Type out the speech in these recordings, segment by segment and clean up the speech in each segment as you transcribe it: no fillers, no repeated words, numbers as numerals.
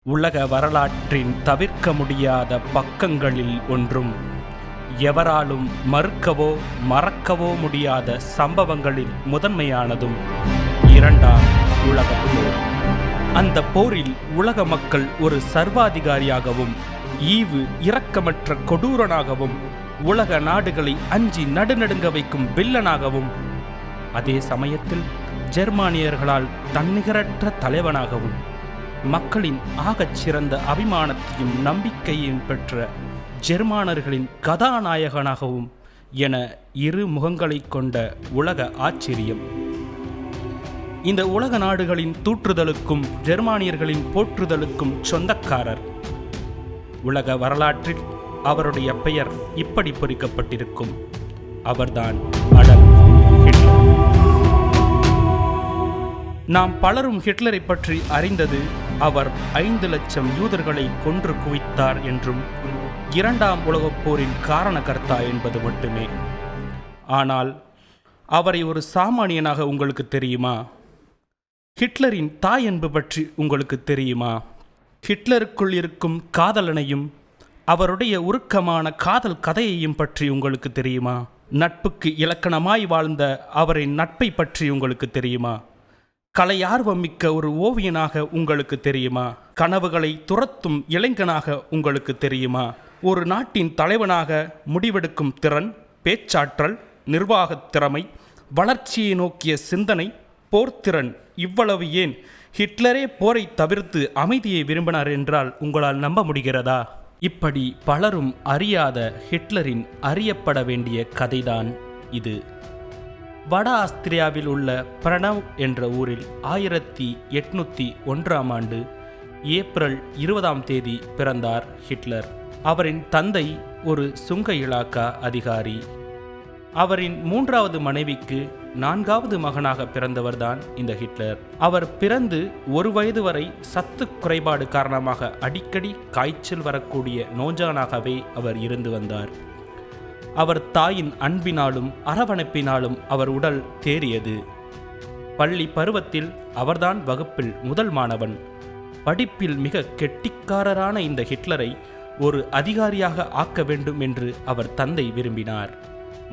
உலக வரலாற்றின் தவிர்க்க முடியாத பக்கங்களில் ஒன்றும் எவராலும் மறுக்கவோ மறக்கவோ முடியாத சம்பவங்களில் முதன்மையானதும் இரண்டாம் உலகப் போர். அந்த போரில் உலக மக்கள் ஒரு சர்வாதிகாரியாகவும் ஈவு இரக்கமற்ற கொடூரனாகவும் உலக நாடுகளை அஞ்சி நடுநடுங்க வைக்கும் வில்லனாகவும் அதே சமயத்தில் ஜெர்மானியர்களால் தன்னிகரற்ற தலைவனாகவும் மக்களின் ஆகச் சிறந்த அபிமானத்தையும் நம்பிக்கையையும் பெற்ற ஜெர்மானர்களின் கதாநாயகனாகவும் என இரு முகங்களைக் கொண்ட உலக ஆச்சரியம். இந்த உலக நாடுகளின் தூற்றுதலுக்கும் ஜெர்மானியர்களின் போற்றுதலுக்கும் சொந்தக்காரர். உலக வரலாற்றில் அவருடைய பெயர் இப்படி பொறிக்கப்பட்டிருக்கும். அவர்தான் அடால்ஃப் ஹிட்லர். நாம் பலரும் ஹிட்லரை பற்றி அறிந்தது அவர் 5 லட்சம் யூதர்களை கொன்று குவித்தார் என்றும் இரண்டாம் உலகப் போரின் காரணகர்த்தா என்பது மட்டுமே. ஆனால் அவரை ஒரு சாமானியனாக உங்களுக்கு தெரியுமா? ஹிட்லரின் தாய் அன்பு பற்றி உங்களுக்கு தெரியுமா? ஹிட்லருக்குள் இருக்கும் காதலனையும் அவருடைய உருக்கமான காதல் கதையையும் பற்றி உங்களுக்கு தெரியுமா? நட்புக்கு இலக்கணமாய் வாழ்ந்த அவரின் நட்பை பற்றி உங்களுக்கு தெரியுமா? கலையார்வம் மிக்க ஒரு ஓவியனாக உங்களுக்கு தெரியுமா? கனவுகளை துரத்தும் இளைஞனாக உங்களுக்கு தெரியுமா? ஒரு நாட்டின் தலைவனாக முடிவெடுக்கும் திறன், பேச்சாற்றல், நிர்வாகத் திறமை, வளர்ச்சியை நோக்கிய சிந்தனை, போர்த்திறன், இவ்வளவு ஏன் ஹிட்லரே போரை தவிர்த்து அமைதியை விரும்பினார் என்றால் உங்களால் நம்ப முடிகிறதா? இப்படி பலரும் அறியாத ஹிட்லரின் அறியப்பட வேண்டிய கதைதான் இது. வட ஆஸ்திரியாவில் உள்ள பிரனவ் என்ற ஊரில் 1801ஆம் ஆண்டு ஏப்ரல் 20ஆம் தேதி பிறந்தார் ஹிட்லர். அவரின் தந்தை ஒரு சுங்க இலாக்கா அதிகாரி. அவரின் 3வது மனைவிக்கு 4வது மகனாக பிறந்தவர்தான் இந்த ஹிட்லர். அவர் பிறந்து 1 வயது வரை சத்து குறைபாடு காரணமாக அடிக்கடி காய்ச்சல் வரக்கூடிய நோஞ்சானாகவே அவர் இருந்து வந்தார். அவர் தாயின் அன்பினாலும் அரவணைப்பினாலும் அவர் உடல் தேறியது. பள்ளி பருவத்தில் அவர்தான் வகுப்பில் முதல் மாணவன். படிப்பில் மிக கெட்டிக்காரரான இந்த ஹிட்லரை ஒரு அதிகாரியாக ஆக்க வேண்டும் என்று அவர் தந்தை விரும்பினார்.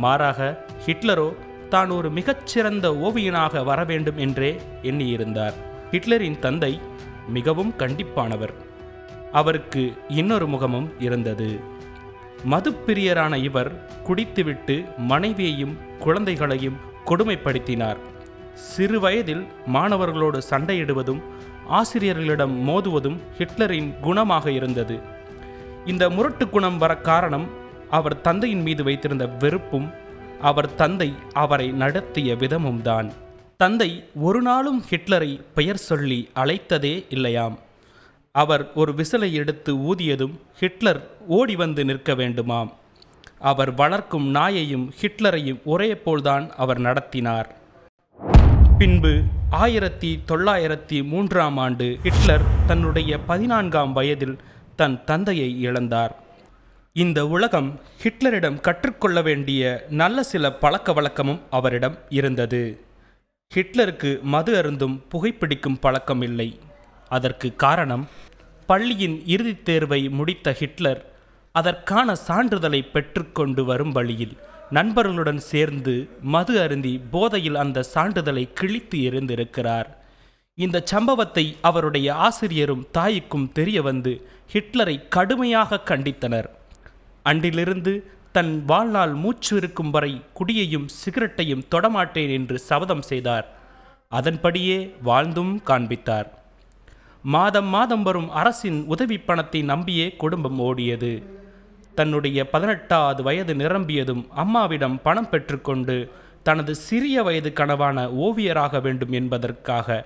மாறாக ஹிட்லரோ தான் ஒரு மிகச்சிறந்த ஓவியனாக வர வேண்டும் என்றே எண்ணியிருந்தார். ஹிட்லரின் தந்தை மிகவும் கண்டிப்பானவர். அவருக்கு இன்னொரு முகமும் இருந்தது. மதுப்பிரியரான இவர் குடித்துவிட்டு மனைவியையும் குழந்தைகளையும் கொடுமைப்படுத்தினார். சிறு வயதில் மாணவர்களோடு சண்டையிடுவதும் ஆசிரியர்களிடம் மோதுவதும் ஹிட்லரின் குணமாக இருந்தது. இந்த முரட்டு குணம் வர காரணம் அவர் தந்தையின் மீது வைத்திருந்த வெறுப்பும் அவர் தந்தை அவரை நடத்திய விதமும் தான். தந்தை ஒரு நாளும் ஹிட்லரை பெயர் சொல்லி அழைத்ததே இல்லையாம். அவர் ஒரு விசிலை எடுத்து ஊதியதும் ஹிட்லர் ஓடி வந்து நிற்க வேண்டுமாம். அவர் வளர்க்கும் நாயையும் ஹிட்லரையும் ஒரே போல்தான் அவர் நடத்தினார். பின்பு 1903ஆம் ஆண்டு ஹிட்லர் தன்னுடைய 14ஆம் வயதில் தன் தந்தையை இழந்தார். இந்த உலகம் ஹிட்லரிடம் கற்றுக்கொள்ள வேண்டிய நல்ல சில பழக்க வழக்கமும் அவரிடம் இருந்தது. ஹிட்லருக்கு மது அருந்தும் புகைப்பிடிக்கும் பழக்கம் இல்லை. அதற்கு காரணம், பள்ளியின் இறுதித் தேர்வை முடித்த ஹிட்லர் அதற்கான சான்றிதழை பெற்றுக்கொண்டு வரும் வழியில் நண்பர்களுடன் சேர்ந்து மது அருந்தி போதையில் அந்த சான்றிதழை கிழித்து எறிந்திருக்கிறார். இந்த சம்பவத்தை அவருடைய ஆசிரியரும் தாய்க்கும் தெரிய வந்து ஹிட்லரை கடுமையாக கண்டித்தனர். அன்றிலிருந்து தன் வாழ்நாள் மூச்சு இருக்கும் வரை குடியையும் சிகரெட்டையும் தொடமாட்டேன் என்று சபதம் செய்தார். அதன்படியே வாழ்ந்தும் காண்பித்தார். மாதம் மாதம் வரும் அரசின் உதவி பணத்தை நம்பியே குடும்பம் ஓடியது. தன்னுடைய 18வது வயது நிரம்பியதும் அம்மாவிடம் பணம் பெற்றுக்கொண்டு தனது சிறிய வயது கனவான ஓவியராக வேண்டும் என்பதற்காக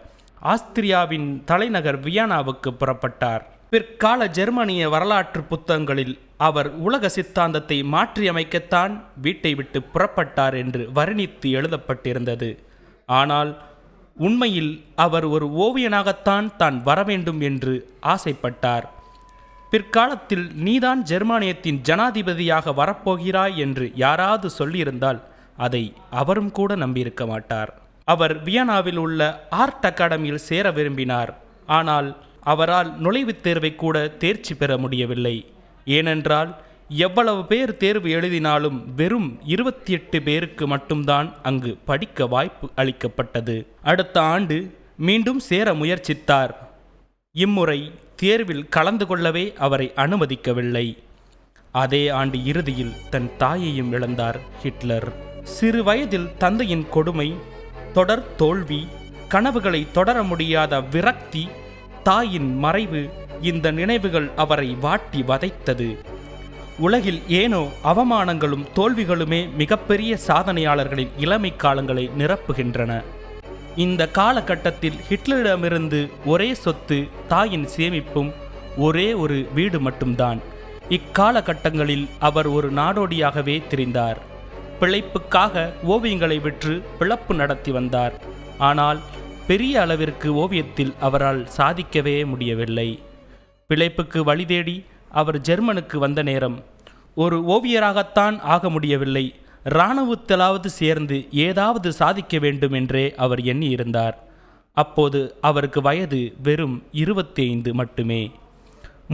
ஆஸ்திரியாவின் தலைநகர் வியன்னாவுக்கு புறப்பட்டார். பிற்கால ஜெர்மனிய வரலாற்று புத்தகங்களில் அவர் உலக சித்தாந்தத்தை மாற்றியமைக்கத்தான் வீட்டை விட்டு புறப்பட்டார் என்று வர்ணித்து எழுதப்பட்டிருந்தது. ஆனால் உண்மையில் அவர் ஒரு ஓவியனாகத்தான் தான் வரவேண்டும் என்று ஆசைப்பட்டார். பிற்காலத்தில் நீதான் ஜெர்மானியத்தின் ஜனாதிபதியாக வரப்போகிறாய் என்று யாராவது சொல்லியிருந்தால் அதை அவரும் கூட நம்பியிருக்க மாட்டார். அவர் வியன்னாவில் உள்ள ஆர்ட் அகாடமியில் சேர விரும்பினார். ஆனால் அவரால் நுழைவுத் தேர்வை கூட தேர்ச்சி பெற முடியவில்லை. ஏனென்றால் எவ்வளவு பேர் தேர்வு எழுதினாலும் வெறும் 28 பேருக்கு மட்டும்தான் அங்கு படிக்க வாய்ப்பு அளிக்கப்பட்டது. அடுத்த ஆண்டு மீண்டும் சேர முயற்சித்தார். இம்முறை தேர்வில் கலந்து கொள்ளவே அவரை அனுமதிக்கவில்லை. அதே ஆண்டு இறுதியில் தன் தாயையும் இழந்தார் ஹிட்லர். சிறு வயதில் தந்தையின் கொடுமை, தொடர் தோல்வி, கனவுகளை தொடர முடியாத விரக்தி, தாயின் மறைவு, இந்த நினைவுகள் அவரை வாட்டி வதைத்தது. உலகில் ஏனோ அவமானங்களும் தோல்விகளுமே மிகப்பெரிய சாதனையாளர்களின் இளமை காலங்களை நிரப்புகின்றன. இந்த காலகட்டத்தில் ஹிட்லரிடமிருந்து ஒரே சொத்து தாயின் சேமிப்பும் ஒரே ஒரு வீடு மட்டும்தான். இக்காலகட்டங்களில் அவர் ஒரு நாடோடியாகவே திரிந்தார். பிழைப்புக்காக ஓவியங்களை விற்று பிழப்பு நடத்தி வந்தார். ஆனால் பெரிய அளவிற்கு ஓவியத்தில் அவரால் சாதிக்கவே முடியவில்லை. பிழைப்புக்கு வழி தேடி அவர் ஜெர்மனுக்கு வந்த நேரம் ஒரு ஓவியராகத்தான் ஆக முடியவில்லை, இராணுவத்திலாவது சேர்ந்து ஏதாவது சாதிக்க வேண்டும் என்றே அவர் எண்ணியிருந்தார். அப்போது அவருக்கு வயது வெறும் 25 மட்டுமே.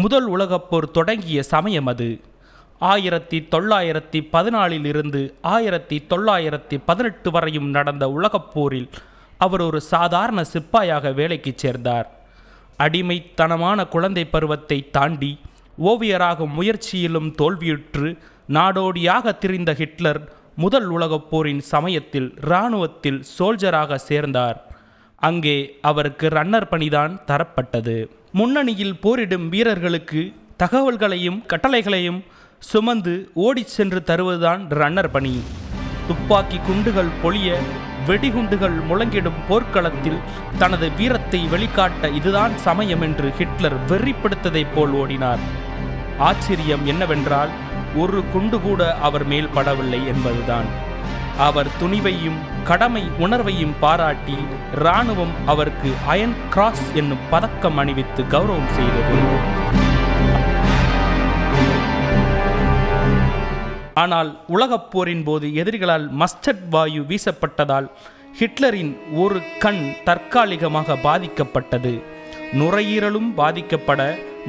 முதல் உலகப்போர் தொடங்கிய சமயம் அது. 1914 இருந்து 1918 வரையும் நடந்த உலகப்போரில் அவர் ஒரு சாதாரண சிப்பாயாக வேலைக்கு சேர்ந்தார். அடிமைத்தனமான குழந்தை பருவத்தை தாண்டி ஓவியராகும் முயற்சியிலும் தோல்வியுற்று நாடோடியாக திரிந்த ஹிட்லர் முதல் உலகப் போரின் சமயத்தில் இராணுவத்தில் சோல்ஜராக சேர்ந்தார். அங்கே அவருக்கு ரன்னர் பணிதான் தரப்பட்டது. முன்னணியில் போரிடும் வீரர்களுக்கு தகவல்களையும் கட்டளைகளையும் சுமந்து ஓடிச் சென்று தருவதுதான் ரன்னர் பணி. துப்பாக்கி குண்டுகள் பொழிய, வெடிகுண்டுகள் முழங்கிடும் போர்க்களத்தில் தனது வீரத்தை வெளிக்காட்ட இதுதான் சமயம் என்று ஹிட்லர் வெறிப்படுத்ததைப் போல் ஓடினார். ஆச்சரியம் என்னவென்றால் ஒரு குண்டு கூட அவர் மேல் படவில்லை என்பதுதான். அவர் துணிவையும் கடமை உணர்வையும் பாராட்டி இராணுவம் அவருக்கு அயன் கிராஸ் என்னும் பதக்கம் அணிவித்து கௌரவம் செய்தது. ஆனால் உலகப் போரின் போது எதிரிகளால் மஸ்டர்ட் வாயு வீசப்பட்டதால் ஹிட்லரின் ஒரு கண் தற்காலிகமாக பாதிக்கப்பட்டது. நுரையீரலும் பாதிக்கப்பட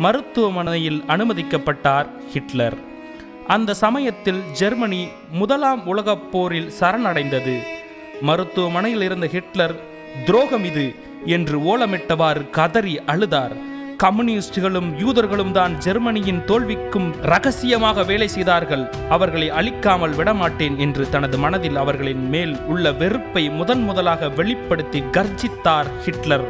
மருத்துவமனையில் அனுமதிக்கப்பட்டார் ஹிட்லர். அந்த சமயத்தில் ஜெர்மனி முதலாம் உலகப் போரில் சரணடைந்தது. மருத்துவமனையில் இருந்த ஹிட்லர் துரோகம் இது என்று ஓலமிட்டவாறு கதறி அழுதார். கம்யூனிஸ்டுகளும் யூதர்களும் தான் ஜெர்மனியின் தோல்விக்கும் இரகசியமாக வேலை செய்தார்கள், அவர்களை அழிக்காமல் விடமாட்டேன் என்று தனது மனதில் அவர்களின் மேல் உள்ள வெறுப்பை முதலாக வெளிப்படுத்தி கர்ஜித்தார் ஹிட்லர்.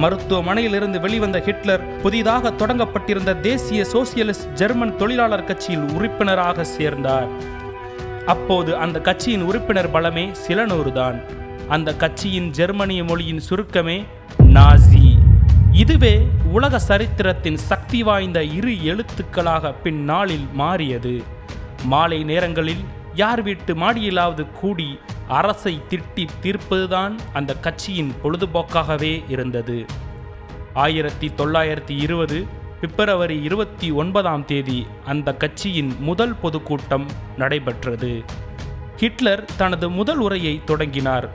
மருத்துவமனையிலிருந்து வெளிவந்த ஹிட்லர் புதிதாக தொடங்கப்பட்டிருந்த தேசிய சோசியலிஸ்ட் ஜெர்மன் தொழிலாளர் கட்சியில் உறுப்பினராக சேர்ந்தார். அப்போது அந்த கட்சியின் உறுப்பினர் பலமே சில நூறுதான். அந்த கட்சியின் ஜெர்மனிய மொழியின் சுருக்கமே நாசி. இதுவே உலக சரித்திரத்தின் சக்தி வாய்ந்த இரு எழுத்துக்களாக பின்னாளில் மாறியது. மாலை நேரங்களில் யார் வீட்டு மாடியிலாவது கூடி அரசை திட்டி தீர்ப்பதுதான் அந்த கட்சியின் பொழுதுபோக்காகவே இருந்தது. 1920 பிப்ரவரி 29 அந்த கட்சியின் முதல் பொதுக்கூட்டம் நடைபெற்றது. ஹிட்லர் தனது முதல் உரையை தொடங்கினார்.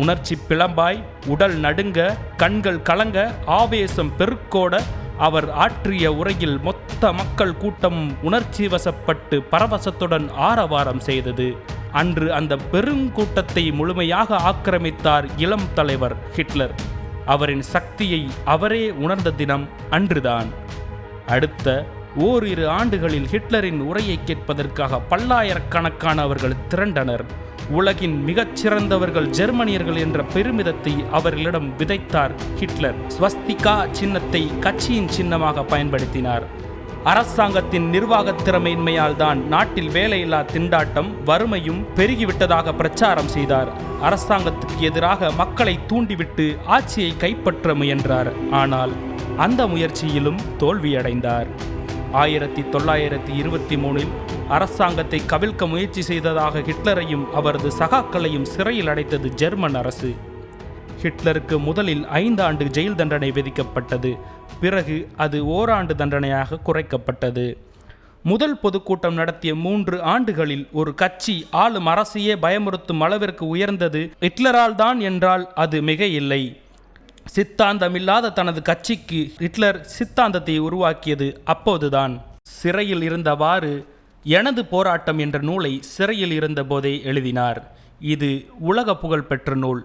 உணர்ச்சி பிளம்பாய், உடல் நடுங்க, கண்கள் கலங்க, ஆவேசம் பெருக்கோட அவர் ஆற்றிய உரையில் மொத்த மக்கள் கூட்டமும் உணர்ச்சி வசப்பட்டு பரவசத்துடன் ஆரவாரம் செய்தது. அன்று அந்த பெருங்கூட்டத்தை முழுமையாக ஆக்கிரமித்தார் இளம் தலைவர் ஹிட்லர். அவரின் சக்தியை அவரே உணர்ந்த தினம் அன்றுதான். அடுத்த ஓரிரு ஆண்டுகளில் ஹிட்லரின் உரையை கேட்பதற்காக பல்லாயிரக்கணக்கானவர்கள் திரண்டனர். உலகின் மிகச்சிறந்தவர்கள் ஜெர்மனியர்கள் என்ற பெருமிதத்தை அவர்களிடம் விதைத்தார் ஹிட்லர். ஸ்வஸ்திகா சின்னத்தை கட்சியின் சின்னமாக பயன்படுத்தினார். அரசாங்கத்தின் நிர்வாக திறமையின்மையால் தான் நாட்டில் வேலையில்லா திண்டாட்டம், வறுமையும் பெருகிவிட்டதாக பிரச்சாரம் செய்தார். அரசாங்கத்துக்கு எதிராக மக்களை தூண்டிவிட்டு ஆட்சியை கைப்பற்ற முயன்றார். ஆனால் அந்த முயற்சியிலும் தோல்வியடைந்தார். 1923 அரசாங்கத்தை கவிழ்க்க முயற்சி செய்ததாக ஹிட்லரையும் அவரது சகாக்களையும் சிறையில் அடைத்தது ஜெர்மன் அரசு. ஹிட்லருக்கு முதலில் 5 ஆண்டு ஜெயில் தண்டனை விதிக்கப்பட்டது. பிறகு அது ஓராண்டு தண்டனையாக குறைக்கப்பட்டது. முதல் பொதுக்கூட்டம் நடத்திய 3 ஆண்டுகளில் ஒரு கட்சி ஆளும் அரசையே பயமுறுத்தும் அளவிற்கு உயர்ந்தது ஹிட்லரால் தான் என்றால் அது மிக இல்லை. சித்தாந்தமில்லாத தனது கட்சிக்கு ஹிட்லர் சித்தாந்தத்தை உருவாக்கியது அப்போதுதான். சிறையில் இருந்தவாறு எனது போராட்டம் என்ற நூலை சிறையில் இருந்தபோதே எழுதினார். இது உலக புகழ் பெற்ற நூல்.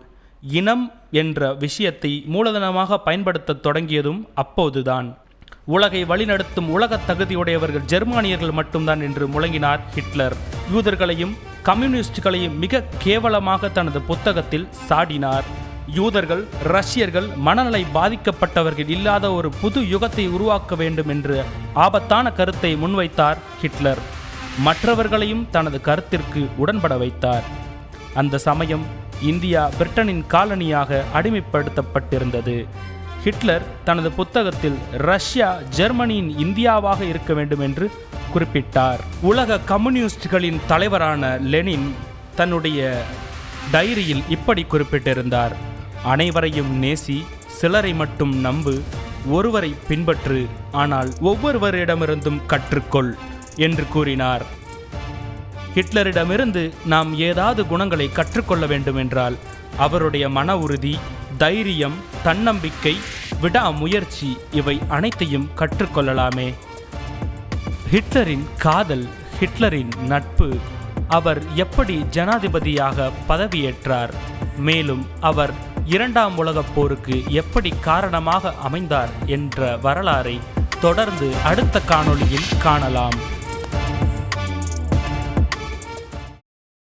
இனம் என்ற விஷயத்தை மூலதனமாக பயன்படுத்த தொடங்கியதும் அப்போதுதான். உலகை வழிநடத்தும் உலக தகுதியுடையவர்கள் ஜெர்மானியர்கள் மட்டும்தான் என்று முழங்கினார் ஹிட்லர். யூதர்களையும் கம்யூனிஸ்டுகளையும் மிக கேவலமாக தனது புத்தகத்தில் சாடினார். யூதர்கள், ரஷ்யர்கள், மனநலை பாதிக்கப்பட்டவர்கள் இல்லாத ஒரு புது யுகத்தை உருவாக்க வேண்டும் என்று ஆபத்தான கருத்தை முன்வைத்தார் ஹிட்லர். மற்றவர்களையும் தனது கருத்திற்கு உடன்பட வைத்தார். அந்த சமயம் இந்தியா பிரிட்டனின் காலனியாக அடிமைப்படுத்தப்பட்டிருந்தது. ஹிட்லர் தனது புத்தகத்தில் ரஷ்யா ஜெர்மனியின் இந்தியாவாக இருக்க வேண்டும் என்று குறிப்பிட்டார். உலக கம்யூனிஸ்டுகளின் தலைவரான லெனின் தன்னுடைய டைரியில் இப்படி குறிப்பிட்டிருந்தார்: அனைவரையும் நேசி, சிலரை மட்டும் நம்பு, ஒருவரை பின்பற்று, ஆனால் ஒவ்வொருவரிடமிருந்தும் கற்றுக்கொள் என்று கூறினார். ஹிட்லரிடமிருந்து நாம் ஏதாவது குணங்களை கற்றுக்கொள்ள வேண்டும் என்றால் அவருடைய மன உறுதி, தைரியம், தன்னம்பிக்கை, விடாமுயற்சி இவை அனைத்தையும் கற்றுக்கொள்ளலாமே. ஹிட்லரின் காதல், ஹிட்லரின் நட்பு, அவர் எப்படி ஜனாதிபதியாக பதவியேற்றார், மேலும் அவர் இரண்டாம் உலகப் போருக்கு எப்படி காரணமாக அமைந்தார் என்ற வரலாறை தொடர்ந்து அடுத்த காணொளியில் காணலாம்.